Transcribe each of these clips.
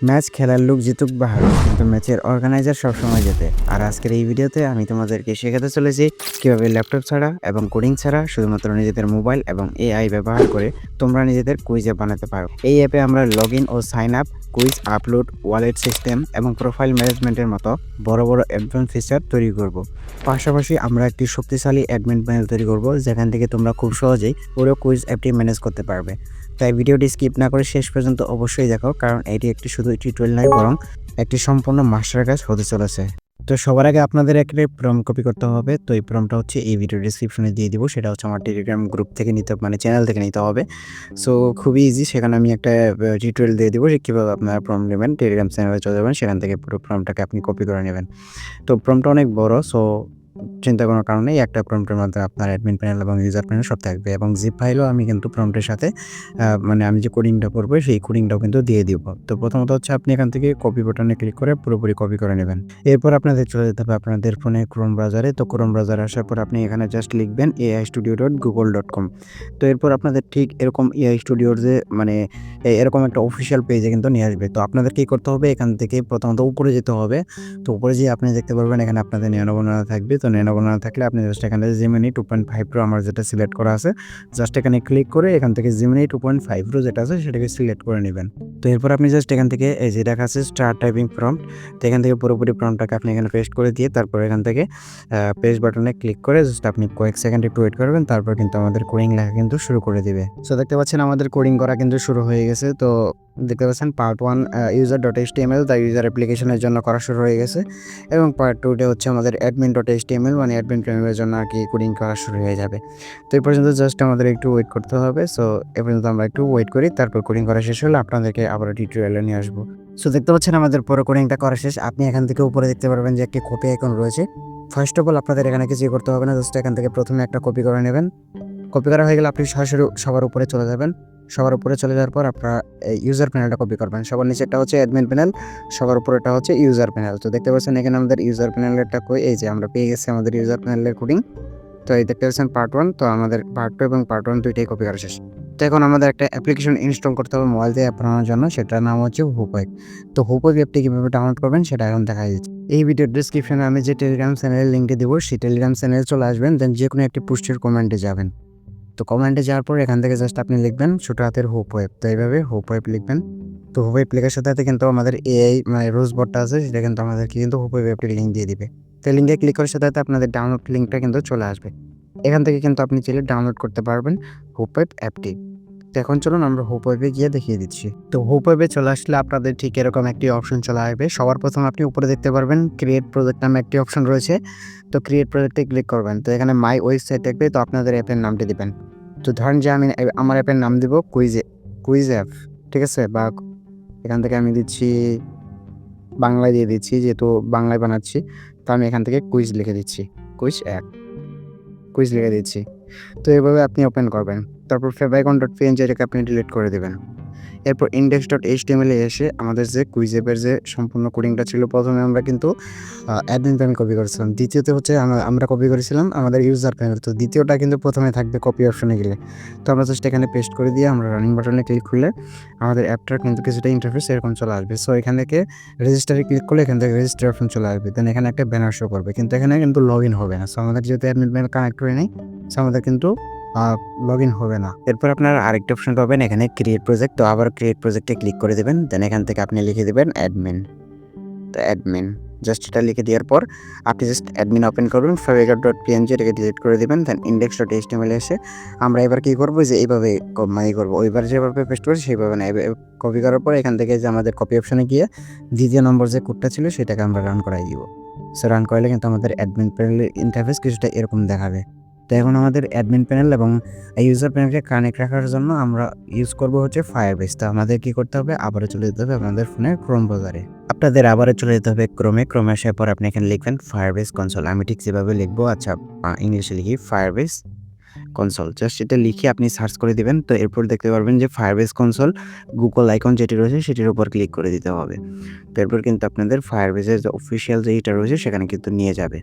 Match খেলার লোক জিতুক বা হারুক, কিন্তু ম্যাচের অর্গানাইজার সবসময় জেতে। আর আজকের এই ভিডিওতে আমি তোমাদেরকে শেখাতে চলেছি কীভাবে ল্যাপটপ ছাড়া এবং কোডিং ছাড়া শুধুমাত্র নিজেদের মোবাইল এবং এআই ব্যবহার করে তোমরা নিজেদের কুইজ অ্যাপ বানাতে পারো। এই অ্যাপে আমরা লগ ইন ও sign up, quiz upload, wallet system এবং প্রোফাইল ম্যানেজমেন্টের মতো বড় বড় অ্যাডভান্স ফিচার তৈরি করব। পাশাপাশি আমরা একটি শক্তিশালী অ্যাডমিন প্যানেল তৈরি করব, যেখান থেকে তোমরা খুব সহজেই পুরো কুইজ অ্যাপটি ম্যানেজ করতে পারবে। তাই ভিডিওটি স্কিপ না করে শেষ পর্যন্ত অবশ্যই দেখো, কারণ এটি একটি শুধু টিউটোরিয়াল নয়, বরং একটি সম্পূর্ণ মাস্টার ক্লাস হতে চলেছে। তো সবার আগে আপনাদের একটা প্রম্পট কপি করতে হবে। তো এই প্রম্পটটা হচ্ছে এই ভিডিও ডেসক্রিপশনে দিয়ে দিব। সেটা হচ্ছে আমার টেলিগ্রাম গ্রুপ থেকে নিতে, মানে চ্যানেল থেকে নিতে হবে। সো খুবই ইজি, সেখানে আমি একটা টিউটোরিয়াল দিয়ে দিব যে কীভাবে আপনারা প্রম্পট নেবেন। টেলিগ্রাম চ্যানেলে চলে যাবেন, সেখান থেকে পুরো প্রম্পটটাকে আপনি কপি করে নেবেন। তো প্রম্পটটা অনেক বড়, সো চিন্তা করার কারণে একটা প্রম্পটের মধ্যে আপনার অ্যাডমিন প্যানেল এবং ইউজার প্যানেল সব থাকবে, এবং জিপ ফাইলও আমি কিন্তু প্রম্পটের সাথে মানে আমি যে কোডিংটা করবো সেই কোডিংটাও কিন্তু দিয়ে দিব। তো প্রথমত হচ্ছে আপনি এখান থেকে কপি বাটনে ক্লিক করে পুরোপুরি কপি করে নেবেন। এরপর আপনাদের চলে যেতে হবে আপনাদের ফোনে ক্রোম ব্রাউজারে। তো ক্রোম ব্রাউজারে আসার পর আপনি এখানে জাস্ট লিখবেন aistudio.google.com। তো এরপর আপনাদের ঠিক এরকম এআই স্টুডিওর যে মানে এরকম একটা অফিসিয়াল পেজে কিন্তু নিয়ে আসবে। তো আপনাদের কী করতে হবে, এখান থেকে প্রথমত উপরে যেতে হবে। তো উপরে যেয়ে আপনি দেখতে পারবেন এখানে আপনাদের ন্যানো বানানো থাকবে। তো ন্যানো বানানো থাকলে আপনি জাস্ট এখানে Gemini 2.5 Pro আমার যেটা সিলেক্ট করা আছে, জাস্ট এখানে ক্লিক করে এখান থেকে Gemini 2.5 Pro যেটা আছে সেটাকে সিলেক্ট করে নেবেন। তো এরপর আপনি জাস্ট এখান থেকে এই যে দেখা আছে স্টার্ট টাইপিং প্রম্পট, তো এখান থেকে পুরোপুরি প্রম্পটটাকে আপনি এখানে পেস্ট করে দিয়ে তারপর এখান থেকে পেস্ট বাটনে ক্লিক করে জাস্ট আপনি কয়েক সেকেন্ড একটু ওয়েট করবেন। তারপর কিন্তু আমাদের কোডিং লেখা কিন্তু শুরু করে দিবে। সো দেখতে পাচ্ছেন আমাদের কোডিং করা কিন্তু শুরু হয়ে গেছে। তো দেখতে পাচ্ছেন পার্ট 1 user.html দ্য ইউজার অ্যাপ্লিকেশনের জন্য করা শুরু হয়ে গেছে, এবং পার্ট 2 হচ্ছে আমাদের admin.html মানে অ্যাডমিন প্যানেলের জন্য আর কি কোডিং করা শুরু হয়ে যাবে। তো এই পর্যন্ত জাস্ট আমাদের একটু ওয়েট করতে হবে। সো এ পর্যন্ত আমরা একটু ওয়েট করি, তারপর কোডিং করা শেষ হলে আপনাদেরকে আবার টিউটোরিয়ালে নিয়ে আসবো। সো দেখতে পাচ্ছেন আমাদের পুরো কোডিংটা করা শেষ। আপনি এখান থেকে উপরে দেখতে পারবেন যে একটি কপি আইকন রয়েছে। ফার্স্ট অফ অল আপনাদের এখানে কিছুই করতে হবে না, জাস্ট এখান থেকে প্রথমে একটা কপি করে নেবেন। কপি করা হয়ে গেলে আপনি সরাসরি সবার উপরে চলে যাবেন। সবার উপরে চলে যাওয়ার পর আপনারা ইউজার প্যানেলটা কপি করবেন। সবার নিচেরটা হচ্ছে অ্যাডমিন প্যানেল, সবার উপরেরটা হচ্ছে ইউজার প্যানেল। তো দেখতে পাচ্ছেন এখানে আমাদের ইউজার প্যানেলেরটা কই, এই যে আমরা পেয়ে গেছি আমাদের ইউজার প্যানেলের কোডিং। তো এই দেখতে পাচ্ছেন পার্ট 1। তো আমাদের পার্ট 2 এবং পার্ট 1 দুইটাই কপি করা শেষ। তো এখন আমাদের একটা অ্যাপ্লিকেশন ইনস্টল করতে হবে মোবাইল দিয়ে অ্যাপ বানানোর জন্য, সেটার নাম হচ্ছে হুপওয়েব। তো হুপওয়েব অ্যাপটি কীভাবে ডাউনলোড করবেন সেটা এখন দেখা যাচ্ছে। এই ভিডিওর ডেসক্রিপশনে আমি যে টেলিগ্রাম চ্যানেলের লিঙ্কটি দেবো, সেই টেলিগ্রাম চ্যানেলে চলে আসবেন, দেন যে কোনো একটি পোস্টের কমেন্টে যাবেন। তো কমেন্টে যাওয়ার পর এখান থেকে জাস্ট আপনি লিখবেন ছোট হাতের হুপওয়েব। তো এইভাবে হুপওয়েব লিখবেন। তো হুপওয়েব লেখার সাথে সাথে কিন্তু আমাদের এআই মানে রোজবটটা আছে, সেটা কিন্তু আমাদেরকে কিন্তু হুপওয়েব অ্যাপটির লিঙ্ক দিয়ে দিবে। তো লিঙ্কে ক্লিক করার সাথে সাথে আপনাদের ডাউনলোড লিঙ্কটা কিন্তু চলে আসবে। এখান থেকে কিন্তু আপনি চাইলে ডাউনলোড করতে পারবেন হুপওয়েব অ্যাপটি। তো এখন চলুন আমরা হুপওয়েবে গিয়ে দেখিয়ে দিচ্ছি। তো হুপওয়েবে চলে আসলে আপনাদের ঠিক এরকম একটি অপশন চলে আসবে। সবার প্রথম আপনি উপরে দেখতে পারবেন ক্রিয়েট প্রজেক্ট নামে একটি অপশন রয়েছে। তো ক্রিয়েট প্রজেক্টে ক্লিক করবেন। তো এখানে মাই ওয়েবসাইট থাকবে, তো আপনাদের অ্যাপের নামটি দিবেন। তো ধরেন যে আমি আমার অ্যাপের নাম দিব কুইজ অ্যাপ, ঠিক আছে? বা এখান থেকে আমি দিচ্ছি বাংলায় দিয়ে দিচ্ছি, যেহেতু বাংলায় বানাচ্ছি। তো আমি এখান থেকে কুইজ লিখে দিচ্ছি, কুইজ অ্যাপ, কুইজ লিখে দিচ্ছি। তো এভাবে আপনি ওপেন করবেন। তারপর favicon.png এটাকে আপনি ডিলিট করে দেবেন। এরপর index.html এ এসে আমাদের যে কুইজ অ্যাপের যে সম্পূর্ণ কোডিংটা ছিল, প্রথমে আমরা কিন্তু অ্যাডমিন প্যানেল কপি করেছিলাম। দ্বিতীয়তে হচ্ছে আমরা কপি করেছিলাম আমাদের ইউজার প্যানেল। তো দ্বিতীয়টা কিন্তু প্রথমে থাকবে কপি অপশনে গেলে। তো আমরা জাস্ট এখানে পেস্ট করে দিয়ে আমরা রানিং বাটনে ক্লিক করলে আমাদের অ্যাপটার কিন্তু কিছুটা ইন্টারফেস এরকম চলে আসবে। সো এখান থেকে রেজিস্টারে ক্লিক করলে এখান থেকে রেজিস্টার অপশন চলে আসবে। দেন এখানে একটা ব্যানার শো করবে, কিন্তু এখানে কিন্তু লগ ইন হবে না। সো আমাদের যেহেতু অ্যাডমিন প্যানেল কানেক্ট করে নেই, সো আমাদের কিন্তু লগ ইন হবে না। এরপর আপনারা আরেকটা অপশন পাবেন এখানে ক্রিয়েট প্রজেক্ট। তো আবার ক্রিয়েট প্রজেক্টে ক্লিক করে দেবেন। দেন এখান থেকে আপনি লিখে দেবেন অ্যাডমিন। তো অ্যাডমিন জাস্ট এটা লিখে দেওয়ার পর আপনি জাস্ট অ্যাডমিন ওপেন করবেন, favicon.png এটাকে ডিলিট করে দেবেন। দেন index.html এসে আমরা এবার কী করবো, যে এইভাবে করবো, ওইবার যেভাবে পেস্ট করেছি সেইভাবে না। কপি করার পর এখান থেকে যে আমাদের কপি অপশনে গিয়ে দ্বিতীয় নম্বর যে কোডটা ছিল সেটাকে আমরা রান করাই দিব। সো রান করালে কিন্তু আমাদের অ্যাডমিন প্যানেলের ইন্টারফেস কিছুটা এরকম দেখাবে। তো এখন আমাদের অ্যাডমিন প্যানেল এবং ইউজার প্যানেলকে কানেক্ট রাখার জন্য আমরা ইউজ করব হচ্ছে ফায়ারবেস। তো আমাদের কী করতে হবে, আবারও চলে যেতে হবে আপনাদের ফোনের ক্রোম ব্রাউজারে। আপনাদের আবারও চলে যেতে হবে ক্রোমে আসার পর আপনি এখানে লিখবেন ফায়ারবেস কনসোল। আমি ঠিক যেভাবে লিখবো, আচ্ছা ইংলিশে লিখি ফায়ারবেস কনসোল। জাস্ট এটা লিখে আপনি সার্চ করে দিবেন। তো এরপর দেখতে পারবেন যে ফায়ারবেস কনসোল গুগল আইকন যেটি রয়েছে সেটির উপর ক্লিক করে দিতে হবে। তো এরপর কিন্তু আপনাদের ফায়ারবেসের যে অফিসিয়াল যে ইটা রয়েছে সেখানে কিন্তু নিয়ে যাবে।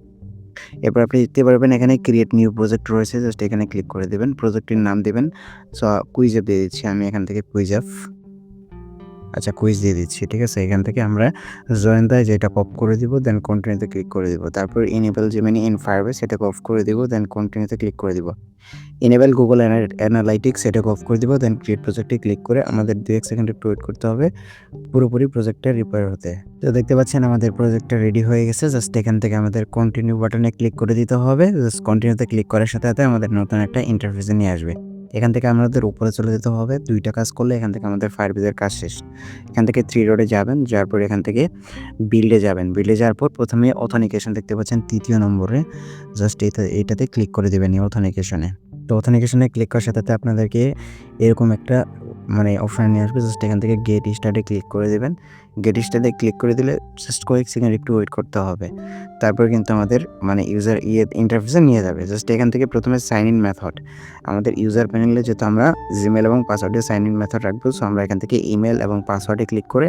এরপর আপনি দেখতে পারবেন এখানে ক্রিয়েট নিউ প্রজেক্ট রয়েছে, জাস্ট এখানে ক্লিক করে দেবেন, প্রজেক্টের নাম দেবেন। সো কুইজ অ্যাপ দিয়ে দিচ্ছি আমি এখান থেকে কুইজ অ্যাপ। আচ্ছা কুইজ দিয়ে দিচ্ছি, ঠিক আছে? এখান থেকে আমরা জয়েন দ্য যেটা অফ করে দিব, দেন কন্টিনিউতে ক্লিক করে দিব। তারপর ইনেবল জেমিনি ইন ফায়ারবেস এটাকে অফ করে দিব, দেন কন্টিনিউতে ক্লিক করে দিব। ইনেবল গুগল অ্যানালাইটিক্স এটাকে অফ করে দিব, দেন ক্রিয়েট প্রজেক্টে ক্লিক করে আমাদের 2-1 সেকেন্ড একটু ওয়েট করতে হবে পুরোপুরি প্রজেক্টটা রিপেয়ার হতে। তো দেখতে পাচ্ছেন আমাদের প্রজেক্টটা রেডি হয়ে গেছে। জাস্ট এখান থেকে আমাদের কন্টিনিউ বাটনে ক্লিক করে দিতে হবে। জাস্ট কন্টিনিউতে ক্লিক করার সাথে, সাথে আমাদের নতুন একটা ইন্টারফেসে নিয়ে আসবে। এখান থেকে আমাদের উপরে চলে যেতে হবে। 2টা কাজ করলে এখান থেকে আমাদের ফায়ারবেজের কাজ শেষ। এখান থেকে 3 রোডে যাবেন, যাওয়ার পর এখান থেকে বিল্ডে যাবেন। বিল্ডে যাওয়ার পর প্রথমে অথেন্টিকেশন দেখতে পাচ্ছেন 3য় নম্বরে। জাস্ট এইটাতে ক্লিক করে দিবেন এই অথেন্টিকেশনে। তো অথেন্টিকেশনে ক্লিক করার সাথে, সাথে আপনাদেরকে এরকম একটা অপশন নিয়ে আসবে। জাস্ট এখান থেকে গেট স্টার্টে ক্লিক করে দিবেন। গেট স্টার্টে ক্লিক করে দিলে জাস্ট কয়েক সেকেন্ড একটু ওয়েট করতে হবে। তারপর কিন্তু আমাদের ইউজার ইন্টারফেসে নিয়ে যাবে। জাস্ট এখান থেকে প্রথমে সাইন ইন মেথড, আমাদের ইউজার প্যানেলে যেহেতু আমরা জিমেল এবং পাসওয়ার্ডে সাইন ইন মেথড রাখবো, সো আমরা এখান থেকে ইমেল এবং পাসওয়ার্ডে ক্লিক করে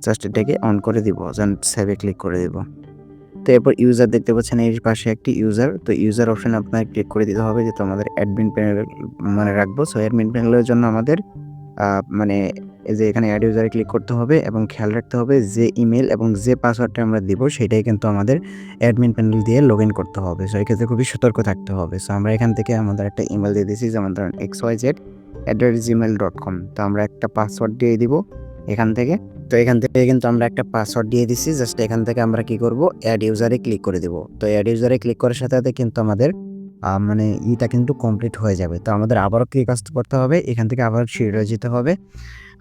জাস্ট এটাকে অন করে দিব। দেন সেভে ক্লিক করে দিব। তো এরপর ইউজার দেখতে পাচ্ছেন এর পাশে একটি ইউজার, তো ইউজার অপশন আপনার ক্লিক করে দিতে হবে, যেহেতু আমাদের অ্যাডমিন প্যানেল রাখবো। সো অ্যাডমিন প্যানেলের জন্য আমাদের এই যে এখানে অ্যাড ইউজারে ক্লিক করতে হবে এবং খেয়াল রাখতে হবে যে ইমেল এবং যে পাসওয়ার্ডটা আমরা দিব সেটাই কিন্তু আমাদের অ্যাডমিন প্যানেল দিয়ে লগ ইন করতে হবে। সো এক্ষেত্রে খুবই সতর্ক থাকতে হবে। সো আমরা এখান থেকে আমাদের একটা ইমেল দিয়ে দিয়েছি, যেমন ধরেন xyz@gmail.com। তো আমরা একটা পাসওয়ার্ড দিয়ে দিব এখান থেকে। তো এখান থেকে কিন্তু আমরা একটা পাসওয়ার্ড দিয়ে দিছি। জাস্ট এখান থেকে আমরা কি করব, অ্যাড ইউজারে ক্লিক করে দিব। তো অ্যাড ইউজারে ক্লিক করার সাথে সাথে কিন্তু আমাদের ইটা কিন্তু কমপ্লিট হয়ে যাবে। তো আমাদের আবারও কি কাজ করতে হবে, এখান থেকে আবার শিডিউলে যেতে হবে।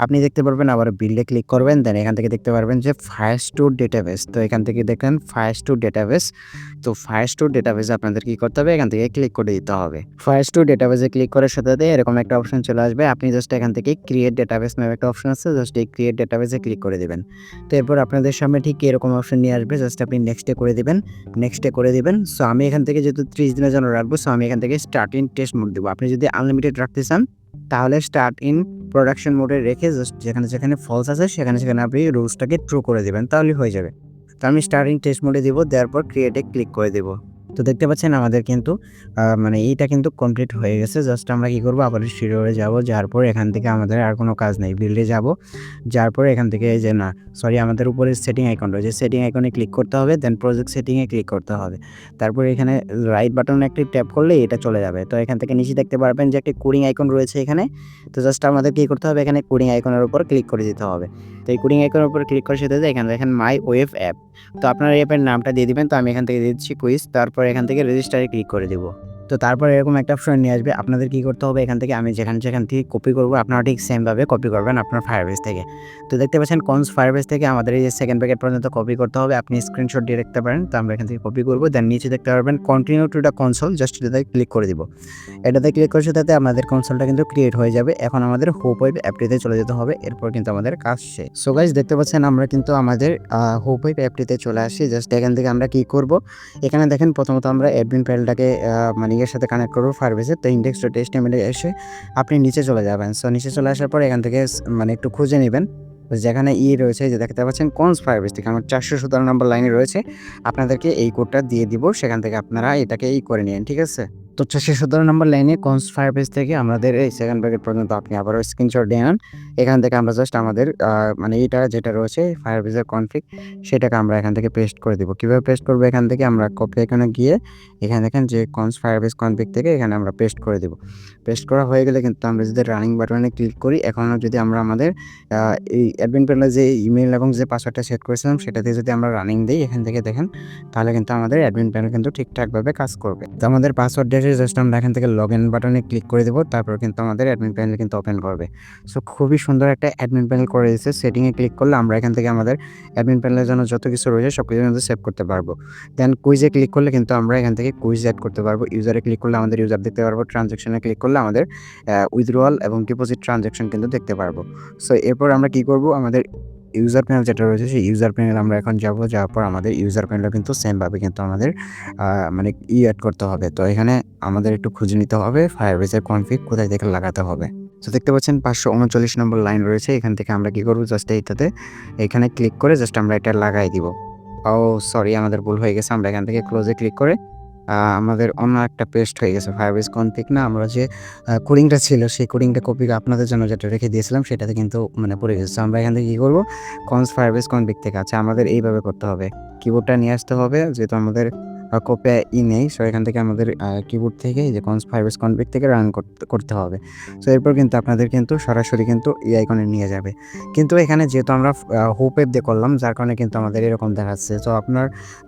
আপনি দেখতে পারবেন আবার বিল্ডে ক্লিক করবেন, দেন এখান থেকে দেখতে পারবেন যে ফায়ার স্টোর ডেটাবেস। তো এখান থেকে দেখেন ফায়ার স্টোর ডেটাবেস। তো ফায়ার স্টোর ডেটাবেসে আপনাদের কি করতে হবে, এখান থেকে ক্লিক করে দিতে হবে। ফায়ার স্টোর ডেটাবেসে ক্লিক করার সাথে সাথে এরকম একটা অপশন চলে আসবে। আপনি জাস্ট এখান থেকে ক্রিয়েট ডেটাবেস নামে একটা অপশন আছে, জাস্ট এই ক্রিয়েট ডেটাবেসে ক্লিক করে দিবেন। তো এরপর আপনাদের সামনে ঠিক এরকম অপশন নিয়ে আসবে, জাস্ট আপনি নেক্সটে করে দিবেন, নেক্সটে করে দিবেন। সো আমি এখান থেকে যেহেতু 30 দিনের জন্য রাখবো, সো আমি এখান থেকে স্টার্ট ইন টেস্ট মোড দেবো। আপনি যদি আনলিমিটেড রাখতে চান তাহলে স্টার্ট ইন প্রোডাকশন মোডে রেখে জাস্ট যেখানে যেখানে ফলস আছে সেখানে সেখানে আপনি রুলসটাকে ট্রু করে দেবেন, তাহলেই হয়ে যাবে। তো আমি স্টার্টিং টেস্ট মোডে দিব, দেওয়ার পর ক্রিয়েটে ক্লিক করে দেব। তো দেখতে পাচ্ছেন আমাদের কিন্তু এইটা কিন্তু কমপ্লিট হয়ে গেছে। জাস্ট আমরা কি করব, আবার শিডিউলে যাব, যাওয়ার পর এখান থেকে আমাদের আর কোনো কাজ নেই, বিল্ডে যাব। যাওয়ার পর এখান থেকে এই যে আমাদের উপরে সেটিং আইকন রয়েছে, সেটিং আইকনে ক্লিক করতে হবে, দেন প্রজেক্ট সেটিংয়ে ক্লিক করতে হবে। তারপর এখানে রাইট বাটনে একটি ট্যাপ করলে এটা চলে যাবে। তো এখান থেকে নিচে দেখতে পারবেন যে একটি কোডিং আইকন রয়েছে এখানে। তো জাস্ট আমাদের কি করতে হবে, এখানে কোডিং আইকনের উপর ক্লিক করে দিতে হবে। তো এই কোডিং আইকনের উপর ক্লিক করার সাথে এখানে দেখেন মাই ওয়েব অ্যাপ। তো আপনার অ্যাপের নামটা দিয়ে দিবেন। তো আমি এখান থেকে দিয়ে দিচ্ছি কুইজ। তারপর এখান থেকে রেজিস্টারে ক্লিক করে দিব। তো তারপর এরকম একটা অপশন নিয়ে আসবে। আপনাদের কি করতে হবে, এখান থেকে আমি যেখান থেকে কপি করব আপনারা ঠিক সেমভাবে কপি করবেন আপনার ফায়ারবেস থেকে। তো দেখতে পাচ্ছেন কনস ফায়ারবেস থেকে আমাদের এই যে সেকেন্ড প্যাকেট পর্যন্ত কপি করতে হবে। আপনি স্ক্রিনশট দিয়ে রাখতে পারেন। তো আমরা এখান থেকে কপি করব, দেন নিচে দেখতে পারবেন continue to the console, just এটাতে ক্লিক করে দিব। এটাতে ক্লিক করার সাথে আমাদের কনসোলটা কিন্তু ক্রিয়েট হয়ে যাবে। এখন আমাদের হোপ ওয়েব অ্যাপটিতে চলে যেতে হবে, এরপর কিন্তু আমাদের কাজ শেষ। সো গাইস দেখতে পাচ্ছেন আমরা কিন্তু আমাদের হোপ ওয়েব অ্যাপটিতে চলে আসি। জাস্ট এখান থেকে আমরা কি করব, এখানে দেখেন প্রথমত আমরা অ্যাডমিন প্যানেলটাকে এর সাথে কানেক্ট করবো ফায়ারবেসে। তো ইন্ডেক্স ডট এইচটিএমএল এসে আপনি নিচে চলে যাবেন। সো নিচে চলে আসার পর এখান থেকে একটু খুঁজে নেবেন যেখানে রয়েছে, যে দেখতে পাচ্ছেন কনস ফায়ারবেস থেকে আমার 417 নম্বর লাইনে রয়েছে। আপনাদেরকে এই কোডটা দিয়ে দিব, সেখান থেকে আপনারা এটাকে করে নিন, ঠিক আছে? তো 417 নম্বর লাইনে কনস ফায়ারবেস থেকে আমাদের এই সেকেন্ড প্যাকেট পর্যন্ত আপনি আবারও স্ক্রিনশট দিয়ে নেন। এখান থেকে আমরা জাস্ট আমাদের এইটা যেটা রয়েছে ফায়ারবেসের কনফিগ, সেটাকে আমরা এখান থেকে পেস্ট করে দিব। কীভাবে পেস্ট করবো, এখান থেকে আমরা কপি এখানে গিয়ে এখানে দেখেন যে কনস ফায়ারবেস কনফিগ থেকে এখানে আমরা পেস্ট করে দিব। পেস্ট করা হয়ে গেলে কিন্তু আমরা যদি রানিং বাটনে ক্লিক করি, এখনও যদি আমরা আমাদের এই অ্যাডমিন প্যানেলে যে ইমেল এবং যে পাসওয়ার্ডটা সেট করেছিলাম সেটাতে যদি আমরা রানিং দিই, এখান থেকে দেখেন, তাহলে কিন্তু আমাদের অ্যাডমিন প্যানেল কিন্তু ঠিকঠাকভাবে কাজ করবে। তো আমাদের পাসওয়ার্ড দিয়ে জাস্ট আমরা এখান থেকে লগ ইন বাটনে ক্লিক করে দেবো, তারপর কিন্তু আমাদের অ্যাডমিন প্যানেল কিন্তু ওপেন করবে। সো খুবই সুন্দর একটা অ্যাডমিন প্যানেল করে দিয়েছে। সেটিংয়ে ক্লিক করলে আমরা এখান থেকে আমাদের অ্যাডমিন প্যানেলের জন্য যত কিছু রয়েছে সব কিছু কিন্তু সেভ করতে পারবো। দেন কুইজে ক্লিক করলে কিন্তু আমরা এখান থেকে কুইজ অ্যাড করতে পারবো। ইউজারে ক্লিক করলে আমাদের ইউজার দেখতে পারবো। ট্রানজ্যাকশনে ক্লিক করলে আমাদের উইথড্রয়াল এবং ডিপোজিট ট্রানজ্যাকশন কিন্তু দেখতে পারবো। সো এরপর আমরা কি করব, আমাদের ইউজার প্যানেল যেটা রয়েছে সেই ইউজার প্যানেল আমরা এখন যাব। যাওয়ার পর আমাদের ইউজার প্যানেলও কিন্তু সেমভাবে কিন্তু আমাদের অ্যাড করতে হবে। তো এখানে আমাদের একটু খুঁজে নিতে হবে ফায়ারবেসের কনফিগ কোথায় থেকে লাগাতে হবে। তো দেখতে পাচ্ছেন 539 নম্বর লাইন রয়েছে, এখান থেকে আমরা কি করব, জাস্ট এইটাতে এখানে ক্লিক করে জাস্ট আমরা এটা লাগাই দিব। ও সরি, আমাদের ভুল হয়ে গেছে। আমরা এখান থেকে ক্লোজে ক্লিক করে আমাদের অন্য একটা পেস্ট হয়ে গেছে Firebase config না আমরা যে কোডিংটা ছিল সেই কোডিংটা কপি আপনাদের জন্য যেটা রেখে দিয়েছিলাম সেটাতে কিন্তু মানে পড়ে গেছে। So আমরা এখান থেকে কী করব const Firebase config থেকে আচ্ছা আমাদের এইভাবে করতে হবে। কিবোর্ডটা নিয়ে আসতে হবে যেহেতু আমাদের কপি নেই। সো এখান থেকে আমাদের কিবোর্ড থেকে এই যে const Firebase config থেকে রান করতে হবে। সো এরপর কিন্তু আপনাদের কিন্তু সরাসরি কিন্তু এই আইকনে নিয়ে যাবে। কিন্তু এখানে যেহেতু আমরা হোপ অ্যাপ দিয়ে করলাম যার কারণে কিন্তু আমাদের এরকম দেখাচ্ছে। সো আপনার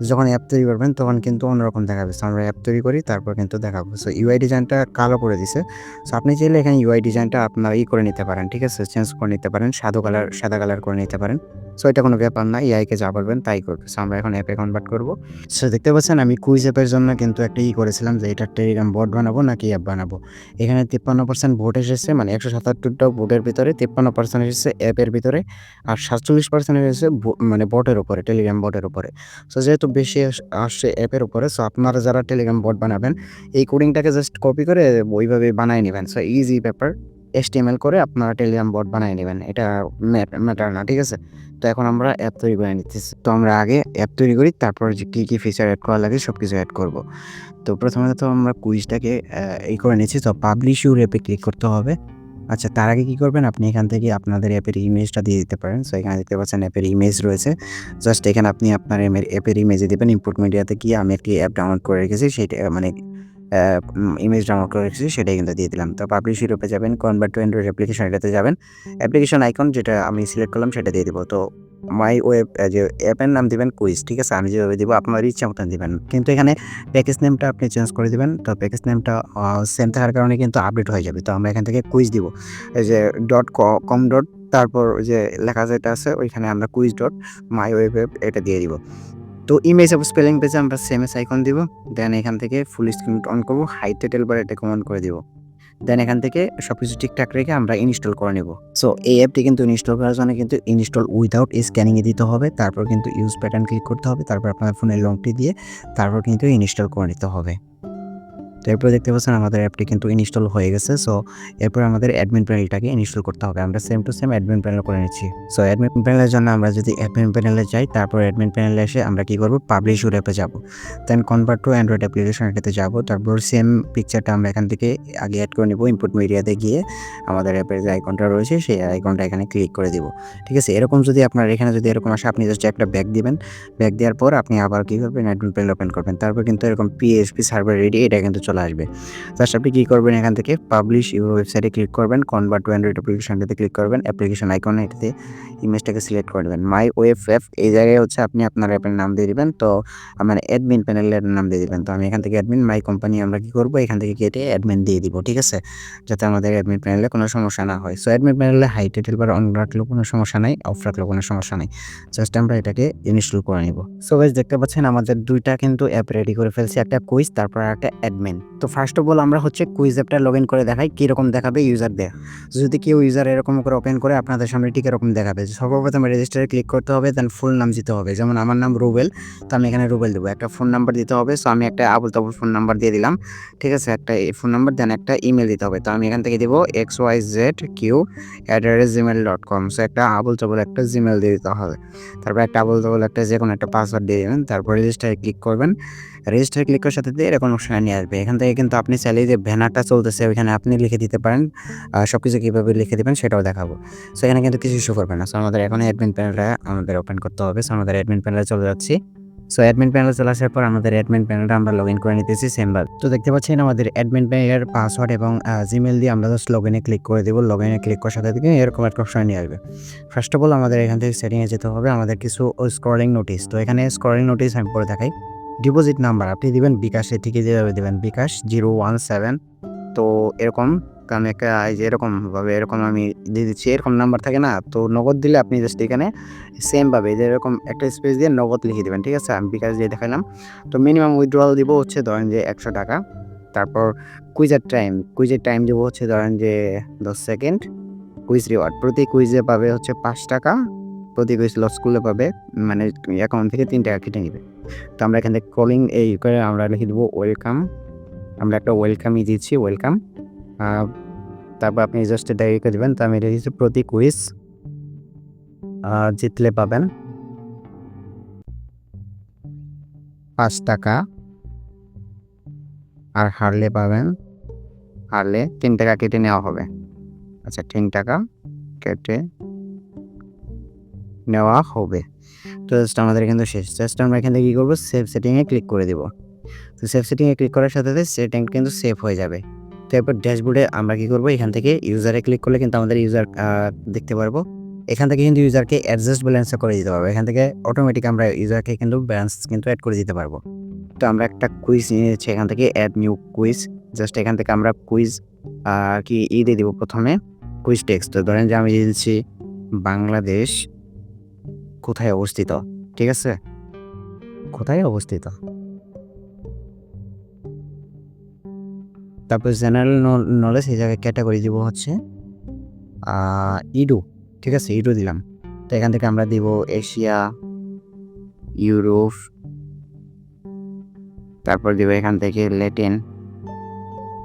যখন অ্যাপ তৈরি করবেন তখন কিন্তু অন্যরকম দেখাবে। সো আমরা অ্যাপ তৈরি করি তারপর কিন্তু দেখাবো। সো ইউআই ডিজাইনটা কালো করে দিছে। সো আপনি চাইলে এখানে ইউআই ডিজাইনটা আপনার করে নিতে পারেন, ঠিক আছে? চেঞ্জ করে নিতে পারেন, সাদা কালার করে নিতে পারেন। সো এটা কোনো ব্যাপার না। এআইকে যা বলবেন তাই করবে। সো আমরা এখন অ্যাপে কনভার্ট করব। সো দেখতে পাচ্ছেন আমি কুইজ অ্যাপের জন্য কিন্তু একটা করেছিলাম যে এটা টেলিগ্রাম বট বানাবো নাকি অ্যাপ বানাবো। এখানে 53% ভোট এসেছে মানে 177টা ভোটের ভিতরে 53% এসেছে অ্যাপের ভিতরে আর 47% এসেছে মানে বটের উপরে, টেলিগ্রাম বটের উপরে। সো যেহেতু বেশি আসছে অ্যাপের উপরে, সো আপনারা যারা টেলিগ্রাম বট বানাবেন এই কোডিংটাকে জাস্ট কপি করে ওইভাবে বানায় নেবেন। সো ইজি ব্যাপার। HTML করে আপনারা টেলিগ্রাম বট বানায় নেবেন। এটা ম্যাটার না, ঠিক আছে? তো এখন আমরা অ্যাপ তৈরি করে নিতেছি। তো আমরা আগে অ্যাপ তৈরি করি তারপর যে কী ফিচার অ্যাড করা লাগে সব কিছু অ্যাড করব। তো প্রথমে তো আমরা কুইজটাকে করে নিচ্ছি। তো পাবলিশ ইউর অ্যাপে ক্লিক করতে হবে। আচ্ছা তার আগে কী করবেন আপনি এখান থেকে আপনাদের অ্যাপের ইমেজটা দিয়ে দিতে পারেন। সো এখানে দেখতে পাচ্ছেন অ্যাপের ইমেজ রয়েছে। জাস্ট এখানে আপনি আপনার অ্যাপের ইমেজে দিবেন। ইনপুট মিডিয়াতে গিয়ে আমি একটি অ্যাপ ডাউনলোড করে রেখেছি সেইটা মানে ইমেজ ডাউনলোড করে রেখেছি সেটাই কিন্তু দিয়ে দিলাম। তো পাবলিশ ইউরোপে যাবেন, কনভার্ট টু অ্যান্ড্রয়েড অ্যাপ্লিকেশন এটাতে যাবেন। অ্যাপ্লিকেশন আইকন যেটা আমি সিলেক্ট করলাম সেটা দিয়ে দিব। তো মাই ওয়েব যে অ্যাপের নাম দিবেন কুইজ, ঠিক আছে? আমি যেভাবে দিব আপনার ইচ্ছা মতন দিবেন। কিন্তু এখানে প্যাকেজ নেমটা আপনি চেঞ্জ করে দিবেন। তো প্যাকেজ নেমটা সেম থাকার কারণে কিন্তু আপডেট হয়ে যাবে। তো আমরা এখান থেকে কুইজ দিব। এই যে .com তারপর ওই যে লেখা যেটা আছে ওইখানে আমরা কুইজ ডট মাই ওয়েব এটা দিয়ে দিব। তো ইমেজ অফ স্পেলিং পেজে আমরা সেমএস আইকন দিব। দেন এখান থেকে ফুল স্ক্রিন অন করব, হাই টাইটেল বার এটা কমান করে দিব। দেন এখান থেকে সবকিছু ঠিকঠাক রেখে আমরা ইনস্টল করে নেব। সো এই অ্যাপটি কিন্তু ইনস্টল করার জন্য কিন্তু ইনস্টল উইদাউট স্ক্যানিং এ দিতে হবে। তারপর কিন্তু ইউজ প্যাটার্ন ক্লিক করতে হবে। তারপর আপনার ফোনের লংটি দিয়ে তারপর কিন্তু ইনস্টল করে নিতে হবে। তো এরপরে দেখতে পাচ্ছেন আমাদের অ্যাপটি কিন্তু ইনস্টল হয়ে গেছে। সো এরপর আমাদের অ্যাডমিন প্যানেলটাকে ইনস্টল করতে হবে। আমরা same to same admin panel করে নিচ্ছি। সো অ্যাডমিন প্যানেলের জন্য আমরা যদি অ্যাডমিন প্যানেলে যাই তারপর অ্যাডমিন প্যানেলে এসে আমরা কি করব পাবলিশ ইউর অ্যাপে যাব। দেন কনভার্ট টু অ্যান্ড্রয়েড অ্যাপ্লিকেশন এটাতে যাব। তারপর সেম পিকচারটা আমরা এখান থেকে আগে অ্যাড করে নেব। ইনপুট মিডিয়াতে গিয়ে আমাদের অ্যাপের যে আইকনটা রয়েছে সেই আইকনটা এখানে ক্লিক করে দিব। ঠিক আছে? এরকম যদি আপনার এখানে যদি এরকম আসে আপনি জাস্ট একটা ব্যাক দিবেন। ব্যাক দেওয়ার পর আপনি আবার কি করবেন অ্যাডমিন প্যানেল ওপেন করবেন। তারপর কিন্তু এরকম PHP সার্ভার রেডি এটা কিন্তু চলে আসবে। জাস্ট আপনি কী করবেন এখান থেকে পাবলিশ ইউর ওয়েবসাইটে ক্লিক করবেন, কনভার্ট টু অ্যান্ড্রয়েড অ্যাপ্লিকেশনটাতে ক্লিক করবেন, অ্যাপ্লিকেশন আইকনে এটাতে ইমেজটাকে সিলেক্ট করে দেবেন। মাই ওয়েব অ্যাপ এই জায়গায় হচ্ছে আপনি আপনার অ্যাপের নাম দিয়ে দিবেন। তো মানে অ্যাডমিন প্যানেলের নাম দিয়ে দিবেন। তো আমি এখান থেকে অ্যাডমিন মাই কোম্পানি আমরা কী করবো এখান থেকে কেটে অ্যাডমিন দিয়ে দিব, ঠিক আছে? যাতে আমাদের অ্যাডমিন প্যানেলে কোনো সমস্যা না হয়। সো অ্যাডমিন প্যানেলে হাই টাইটেল বার অন রাখলেও কোনো সমস্যা নাই, অফ রাখলেও কোনো সমস্যা নাই। জাস্ট আমরা এটাকে ইনস্টল করে নিব। সো গাইস দেখতে পাচ্ছেন আমাদের দুইটা কিন্তু অ্যাপ রেডি করে ফেলছি, একটা কুইজ তারপর একটা অ্যাডমিন। তো ফার্স্ট অফ অল আমরা হচ্ছে কুইজ অ্যাপটা লগ ইন করে দেখাই কীরকম দেখাবে ইউজারদের। যদি কেউ ইউজার এরকম করে ওপেন করে আপনাদের সামনে ঠিক এরকম দেখাবে। সর্বপ্রথম রেজিস্টারে ক্লিক করতে হবে, দেন ফুল নাম দিতে হবে। যেমন আমার নাম রুবেল, তো আমি এখানে রুবেল দেবো। একটা ফোন নাম্বার দিতে হবে। সো আমি একটা আবুল তাবুল ফোন নাম্বার দিয়ে দিলাম, ঠিক আছে? একটা ফোন নাম্বার দেন একটা ইমেল দিতে হবে। তো আমি এখান থেকে দেবো xyzq@gmail.com। সো একটা আবুল তাবুল একটা জিমেল দিয়ে দিতে হবে। তারপর একটা আবুল তাবুল একটা যে কোনো একটা পাসওয়ার্ড দিয়ে দেবেন। তারপর রেজিস্টারে ক্লিক করবেন। রেজিস্টারে ক্লিক করার সাথে এরকম অপশন নিয়ে আসবে। এখান থেকে কিন্তু আপনি চাইলে যে ব্যানারটা চলতেছে ওইখানে আপনি লিখে দিতে পারেন। সবকিছু কীভাবে লিখে দিবেন সেটাও দেখাবো। সো এখানে কিন্তু কিছু শো করবে না। সো আমাদের এখন অ্যাডমিন প্যানেলটা আমাদের ওপেন করতে হবে। সো আমাদের অ্যাডমিন প্যানেলে চলে যাচ্ছি। সো অ্যাডমিন প্যানেলে চলে আসার পর আমাদের অ্যাডমিন প্যানেলটা আমরা লগ ইন করে নিতেছি সেমভাবে। তো দেখতে পাচ্ছেন আমাদের অ্যাডমিন প্যানেলের পাসওয়ার্ড এবং জিমেল দিয়ে আমরা জাস্ট লগ ইনে ক্লিক করে দেবো। লগ ইনে ক্লিক করার সাথে থেকে এরকম একটা অপশন নিয়ে আসবে। ফার্স্ট অফ অল আমাদের এখান থেকে সেটিংয়ে যেতে হবে। আমাদের কিছু স্ক্রলিং নোটিস, তো এখানে স্ক্রলিং নোটিস আমি পরে দেখাই। ডিপোজিট নাম্বার আপনি দিবেন বিকাশে, ঠিকই যেভাবে দেবেন বিকাশ 017। তো এরকম কারণ একটা এই যে এরকমভাবে এরকম আমি দিয়ে দিচ্ছি। এরকম নাম্বার থাকে না? তো নগদ দিলে আপনি জাস্ট এখানে সেমভাবে যে এরকম একটা স্পেস দিয়ে নগদ লিখে দেবেন, ঠিক আছে? আমি বিকাশ দিয়ে দেখালাম। তো মিনিমাম উইথড্রয়াল দিব হচ্ছে ধরেন যে 100 টাকা। তারপর কুইজের টাইম দিব হচ্ছে ধরেন যে 10 সেকেন্ড। কুইজ রিওয়ার্ড প্রতি কুইজে পাবে হচ্ছে 5 টাকা। প্রতি কুইজ লস করলে পাবে মানে অ্যাকাউন্ট থেকে 3 টাকা কেটে নিবে। তো আমরা এখান থেকে কলিং এই করে আমরা লিখে দেবো ওয়েলকাম। আমরা একটা ওয়েলকামই দিচ্ছি, ওয়েলকাম। তারপর আপনি জাস্ট এটা লিখে দেবেন। তো আমি এটা দিচ্ছি প্রতি কুইজ জিতলে পাবেন 5 টাকা আর হারলে পাবেন, হারলে 3 টাকা কেটে নেওয়া হবে। আচ্ছা 3 টাকা কেটে নেওয়া হবে। তো জাস্ট আমাদের কিন্তু শেষ। জাস্ট আমরা এখান থেকে কী করবো, সেভ সেটিংয়ে ক্লিক করে দেবো। তো সেভ সেটিংয়ে ক্লিক করার সাথে সাথে সেটিং কিন্তু সেভ হয়ে যাবে। তো এরপর ড্যাশবোর্ডে আমরা কী করবো, এখান থেকে ইউজারে ক্লিক করলে কিন্তু আমাদের ইউজার দেখতে পারবো। এখান থেকে কিন্তু ইউজারকে অ্যাডজাস্ট ব্যালেন্সটা করে দিতে পারবো। এখান থেকে অটোমেটিক আমরা ইউজারকে কিন্তু ব্যালেন্স কিন্তু অ্যাড করে দিতে পারবো। তো আমরা একটা কুইজ নিয়েছি এখান থেকে, অ্যাড নিউ কুইজ। জাস্ট এখান থেকে আমরা কুইজ কি দিয়ে দিব প্রথমে, কুইজ টেক্সট। তো ধরেন যে আমি দিয়ে দিচ্ছি বাংলাদেশ কোথায় অবস্থিত, ঠিক আছে? কোথায় অবস্থিত? তারপর জেনারেল নলেজ, এই জায়গায় ক্যাটাগরি দিব হচ্ছে ইডু, ঠিক আছে? ইডু দিলাম। তো এখান থেকে আমরা দিব এশিয়া, ইউরোপ, তারপর দিব এখান থেকে ল্যাটিন,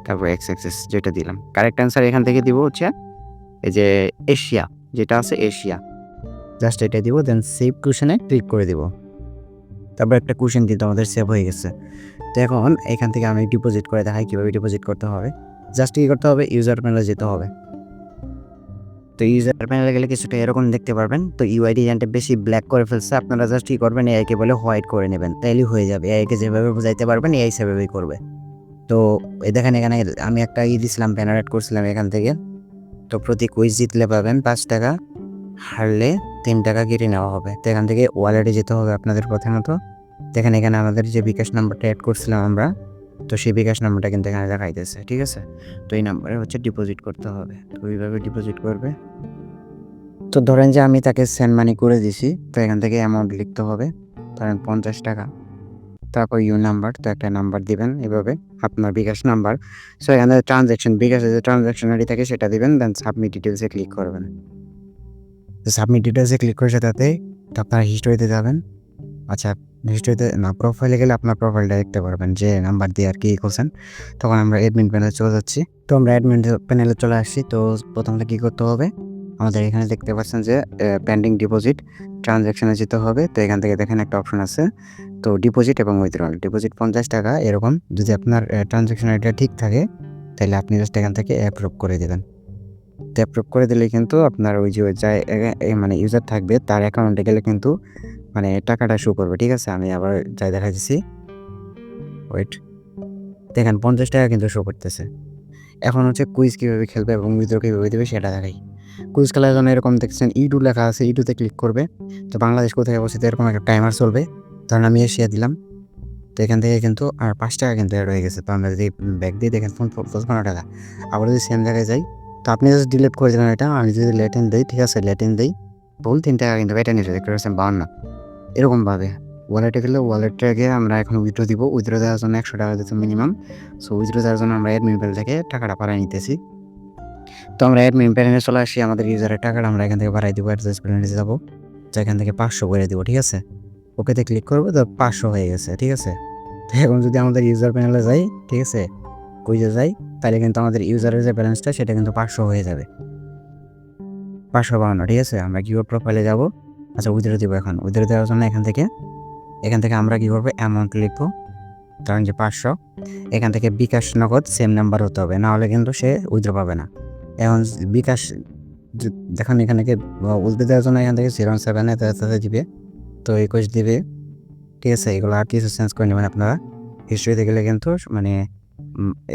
তারপর এক্স অ্যাক্সিস যেটা দিলাম। কারেক্ট অ্যান্সার এখান থেকে দিব হচ্ছে এই যে এশিয়া, যেটা আছে এশিয়া। জাস্ট এটা দিব, দেন সেভ কোশ্চেনে ক্লিক করে দিব। তারপর একটা কোশ্চেন কিন্তু আমাদের সেভ হয়ে গেছে। তো এখন এখান থেকে আমি ডিপোজিট করে দেখাই কীভাবে ডিপোজিট করতে হবে। জাস্ট কী করতে হবে, ইউজার প্যানেলে যেতে হবে। তো ইউজার প্যানেলে গেলে কিছুটা এরকম দেখতে পারবেন। তো ইউআইডি এজেন্টে বেশি ব্ল্যাক করে ফেলছে, আপনারা জাস্ট কী করবেন, এআইকে বলে হোয়াইট করে নেবেন, তাইলেই হয়ে যাবে। এআইকে যেভাবে বোঝাইতে পারবেন এআই সেভাবেই করবে। তো এই দেখেন এখানে আমি একটা দিছিলাম, ব্যানার অ্যাড করছিলাম এখান থেকে। তো প্রতি কুইজ জিতলে পাবেন 5 টাকা, হারলে 3 টাকা কেটে নেওয়া হবে। তো এখান থেকে ওয়ালেটে যেতে হবে আপনাদের প্রথমত। দেখেন এখানে আমাদের যে বিকাশ নাম্বারটা অ্যাড করছিলাম আমরা, তো সেই বিকাশ নাম্বারটা কিন্তু এখানে দেখাইতেছে, ঠিক আছে? তো এই নাম্বারে হচ্ছে ডিপোজিট করতে হবে। তো ওইভাবে ডিপোজিট করবে। তো ধরেন যে আমি তাকে সেন্ড মানি করে দিছি, তো এখান থেকে অ্যামাউন্ট লিখতে হবে, ধরেন 50 টাকা। তারপর ইউ নাম্বার, তো একটা নাম্বার দিবেন এভাবে, আপনার বিকাশ নাম্বার। সো এখানে ট্রানজ্যাকশন, বিকাশে যে ট্রানজ্যাকশন আইডি থাকে সেটা দিবেন, দেন সাবমিট ডিটেলসে ক্লিক করবেন। তো সাবমিট ডিটেলসে ক্লিক করার সাথে আপনারা হিস্টোরিতে যাবেন। আচ্ছা হিস্টোরিতে না, প্রোফাইলে গেলে আপনার প্রোফাইলটা দেখতে পারবেন যে নাম্বার দিয়ে আর কি করছেন। তখন আমরা অ্যাডমিন প্যানেলে চলে যাচ্ছি। তো আমরা অ্যাডমিন প্যানেলে চলে আসছি। তো প্রথমে কী করতে হবে, আমাদের এখানে দেখতে পাচ্ছেন যে পেন্ডিং ডিপোজিট, ট্রানজ্যাকশনে যেতে হবে। তো এখান থেকে দেখেন একটা অপশন আছে, তো ডিপোজিট এবং উইথড্রল। ডিপোজিট 50 টাকা এরকম। যদি আপনার ট্রানজ্যাকশন আইডিটা ঠিক থাকে তাহলে আপনি জাস্ট এখান থেকে অ্যাপ্রুভ করে দেবেন। তো অ্যাপ্রুভ করে দিলে কিন্তু আপনার ওই যে যায় মানে ইউজার থাকবে তার অ্যাকাউন্টে গেলে কিন্তু মানে টাকাটা শো করবে, ঠিক আছে? আমি আবার যাই দেখা দিচ্ছি, ওয়েট, দেখেন 50 টাকা কিন্তু শো করতেছে। এখন হচ্ছে কুইজ কীভাবে খেলবে এবং উইথড্র কীভাবে দেবে সেটা দেখাই। কুইজ খেলার জন্য এরকম দেখছেন ইডু লেখা আছে, ইডুতে ক্লিক করবে। তো বাংলাদেশ কোথায় অবস্থিত এরকম একটা টাইমার চলবে। ধরেন আমি এশিয়া দিলাম। তো এখান থেকে কিন্তু আর 5 টাকা কিন্তু অ্যাড হয়ে গেছে। তো আমরা যদি ব্যাক দিয়ে দেখেন 55 টাকা। আবার যদি সেম জায়গায় যাই, তো আপনি জাস্ট ডিলিট করে দিলেন এটা। আমি যদি ল্যাটিন দিই, ঠিক আছে, ল্যাটিন দিই, ভুল 3 টাকা কিন্তু এটা নিচে দেখতে পাচ্ছেন 52। এরকমভাবে ওয়ালেটে গেলে ওয়ালেটে গিয়ে আমরা এখন উইথড্র দিব। উইথড্র দেওয়ার জন্য 100 টাকা দিতে মিনিমাম। সো উইথড্র দেওয়ার জন্য আমরা অ্যাডমিন প্যানেল থেকে টাকাটা পাঠায় নিতেছি। তো আমরা অ্যাডমিন প্যানেলে চলে আসি, আমাদের ইউজারের টাকাটা আমরা এখান থেকে বাড়াই দিব। অ্যাডজাস্ট প্যানেলে যাবো, তো এখান থেকে 500 করে দিব, ঠিক আছে? ওকেতে ক্লিক করবো, তো 500 হয়ে গেছে, ঠিক আছে? তো এখন যদি আমাদের ইউজার প্যানেলে যাই, ঠিক আছে, কুইজে যাই, তাহলে কিন্তু আমাদের ইউজারের যে ব্যালেন্সটা সেটা কিন্তু 500 হয়ে যাবে, 552, ঠিক আছে? আমরা কিউআর প্রোফাইলে যাব। আচ্ছা উইথড্র দিব। এখন উইথড্র দেওয়ার জন্য এখান থেকে আমরা কী করবো, অ্যামাউন্ট লিখবো, ধরেন যে 500। এখান থেকে বিকাশ নগদ সেম নাম্বার হতে হবে, না হলে কিন্তু সে উইথড্র পাবে না। এখন বিকাশ দেখেন এখানে উইথড্র দেওয়ার জন্য এখান থেকে 07 এ দিবে, তো 21 দিবে, ঠিক আছে? এগুলো আর কিছু চেঞ্জ করে নেবেন আপনারা। হিস্ট্রিতে গেলে কিন্তু মানে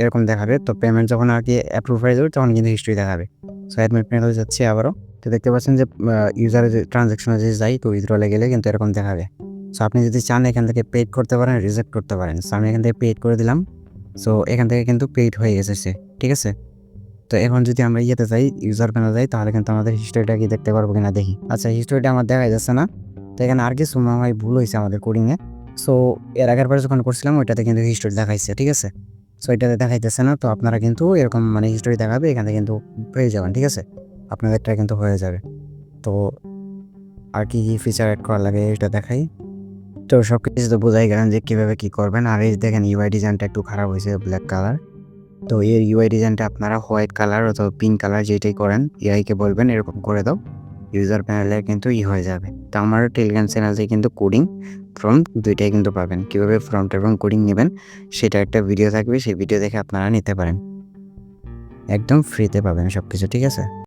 এরকম দেখাবে। তো পেমেন্ট যখন আর কি অ্যাপ্রুভ হয়ে যাবে তখন কিন্তু হিস্ট্রি দেখাবে। সো অ্যাডমিট প্যানেলে যাচ্ছি আবারও। তো দেখতে পাচ্ছেন যে ইউজারের যে ট্রানজ্যাকশনে যে যাই, তো উইথড্রলে গেলে কিন্তু এরকম দেখাবে। সো আপনি যদি চান এখান থেকে পেইড করতে পারেন, রিজেক্ট করতে পারেন। সো আমি এখান থেকে পেইড করে দিলাম। সো এখান থেকে কিন্তু পেইড হয়ে গেছে সে, ঠিক আছে? তো এখন যদি আমরা ইয়েতে যাই, ইউজার প্যানেলে যাই, তাহলে কিন্তু আমাদের হিস্ট্রিটা কি দেখতে পারবো কিনা দেখি। আচ্ছা হিস্ট্রিটা আমার দেখা যাচ্ছে না। তো এখানে আর কিছু মনে হয় ভুল হয়েছে আমাদের কোডিংয়ে। সো এর আগের বার যখন করছিলাম ওইটাতে কিন্তু হিস্ট্রি দেখাইছে, ঠিক আছে? সো এটাতে দেখাইতেছে না। তো আপনারা কিন্তু এরকম মানে হিস্ট্রি দেখাবে, এখান থেকে কিন্তু পেয়ে যাবেন, ঠিক আছে? আপনাদেরটা কিন্তু হয়ে যাবে। তো আর কি ফিচার অ্যাড করা লাগে এটা দেখাই। তো সব কিছু তো বোঝাই গেলেন যে কীভাবে কী করবেন। আর এই দেখেন ইউআই ডিজাইনটা একটু খারাপ হয়েছে, ব্ল্যাক কালার। তো এর ইউআই ডিজাইনটা আপনারা হোয়াইট কালার অথবা পিঙ্ক কালার যেটাই করেন, এআইকে বলবেন এরকম করে দাও, ইউজার প্যানেলে কিন্তু হয়ে যাবে। তো আমার টেলিগ্রাম চ্যানেল থেকে কিন্তু কোডিং ফ্রন্ট দুইটাই কিন্তু পাবেন। কীভাবে ফ্রন্ট এবং কোডিং নেবেন সেটা একটা ভিডিও থাকবে, সেই ভিডিও দেখে আপনারা নিতে পারেন। একদম ফ্রিতে পাবেন সবকিছু, ঠিক আছে?